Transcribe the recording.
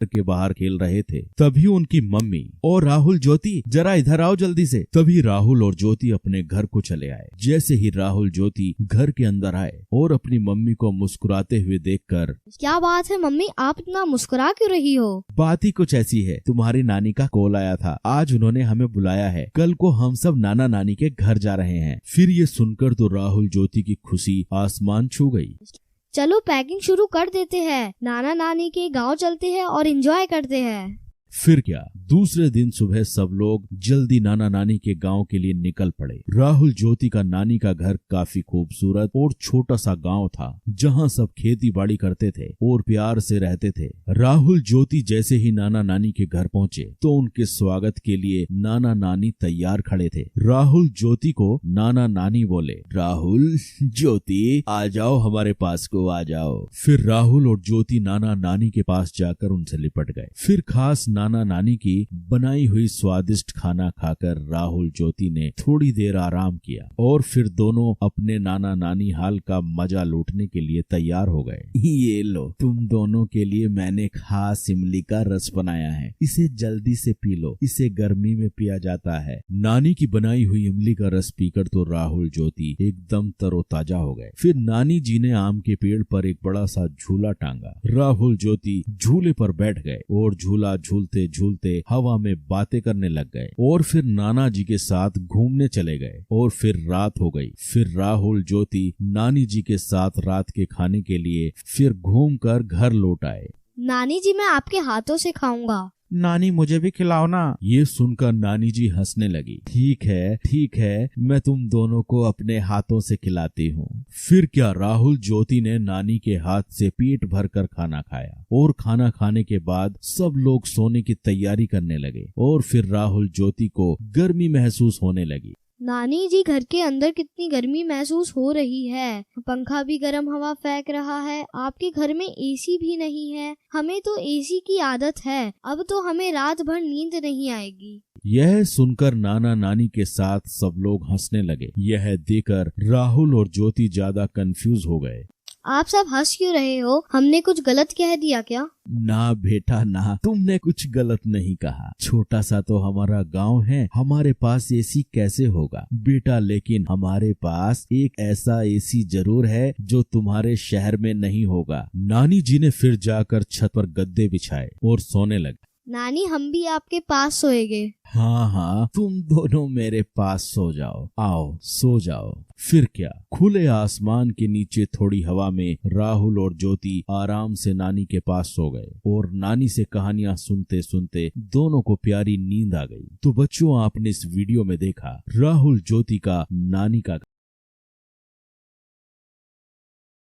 के बाहर खेल रहे थे। तभी उनकी मम्मी और राहुल ज्योति जरा इधर आओ जल्दी से। तभी राहुल और ज्योति अपने घर को चले आए। जैसे ही राहुल ज्योति घर के अंदर आए और अपनी मम्मी को मुस्कुराते हुए देखकर, क्या बात है मम्मी, आप इतना मुस्कुरा क्यों रही हो? बात ही कुछ ऐसी है, तुम्हारी नानी का कॉल आया था, आज उन्होंने हमें बुलाया है, कल को हम सब नाना नानी के घर जा रहे हैं। फिर ये सुनकर तो राहुल ज्योति की खुशी आसमान छू गई। चलो पैकिंग शुरू कर देते हैं, नाना नानी के गांव चलते हैं और एंजॉय करते हैं। फिर क्या, दूसरे दिन सुबह सब लोग जल्दी नाना नानी के गांव के लिए निकल पड़े। राहुल ज्योति का नानी का घर काफी खूबसूरत और छोटा सा गांव था, जहां सब खेती बाड़ी करते थे और प्यार से रहते थे। राहुल ज्योति जैसे ही नाना नानी के घर पहुंचे तो उनके स्वागत के लिए नाना नानी तैयार खड़े थे। राहुल ज्योति को नाना नानी बोले, राहुल ज्योति आ जाओ, हमारे पास को आ जाओ। फिर राहुल और ज्योति नाना नानी के पास जाकर उनसे लिपट गए। फिर खास नाना नानी की बनाई हुई स्वादिष्ट खाना खाकर राहुल ज्योति ने थोड़ी देर आराम किया और फिर दोनों अपने नाना नानी हाल का मजा लूटने के लिए तैयार हो गए। ये लो, तुम दोनों के लिए मैंने खास इमली का रस बनाया है, इसे जल्दी से पी लो, इसे गर्मी में पिया जाता है। नानी की बनाई हुई इमली का रस पीकर तो राहुल ज्योति एकदम तरोताजा हो गए। फिर नानी जी ने आम के पेड़ पर एक बड़ा सा झूला टांगा। राहुल ज्योति झूले पर बैठ गए और झूला झूलते झूलते हवा में बातें करने लग गए और फिर नाना जी के साथ घूमने चले गए। और फिर रात हो गई। फिर राहुल ज्योति नानी जी के साथ रात के खाने के लिए फिर घूमकर घर लौट आए। नानी जी, मैं आपके हाथों से खाऊंगा। नानी मुझे भी खिलाओ ना। ये सुनकर नानी जी हंसने लगी। ठीक है, मैं तुम दोनों को अपने हाथों से खिलाती हूँ। फिर क्या, राहुल ज्योति ने नानी के हाथ से पेट भरकर खाना खाया और खाना खाने के बाद सब लोग सोने की तैयारी करने लगे और फिर राहुल ज्योति को गर्मी महसूस होने लगी। नानी जी, घर के अंदर कितनी गर्मी महसूस हो रही है, पंखा भी गर्म हवा फेंक रहा है, आपके घर में एसी भी नहीं है। हमें तो एसी की आदत है, अब तो हमें रात भर नींद नहीं आएगी। यह सुनकर नाना नानी के साथ सब लोग हंसने लगे। यह देखकर राहुल और ज्योति ज्यादा कंफ्यूज हो गए। आप सब हंस क्यों रहे हो? हमने कुछ गलत कह दिया क्या? ना बेटा ना, तुमने कुछ गलत नहीं कहा। छोटा सा तो हमारा गांव है, हमारे पास एसी कैसे होगा बेटा, लेकिन हमारे पास एक ऐसा एसी जरूर है जो तुम्हारे शहर में नहीं होगा। नानी जी ने फिर जाकर छत पर गद्दे बिछाए और सोने लगे। नानी, हम भी आपके पास सोएंगे। हाँ, तुम दोनों मेरे पास सो जाओ, आओ सो जाओ। फिर क्या, खुले आसमान के नीचे थोड़ी हवा में राहुल और ज्योति आराम से नानी के पास सो गए और नानी से कहानियां सुनते सुनते दोनों को प्यारी नींद आ गई। तो बच्चों, आपने इस वीडियो में देखा राहुल ज्योति का नानी का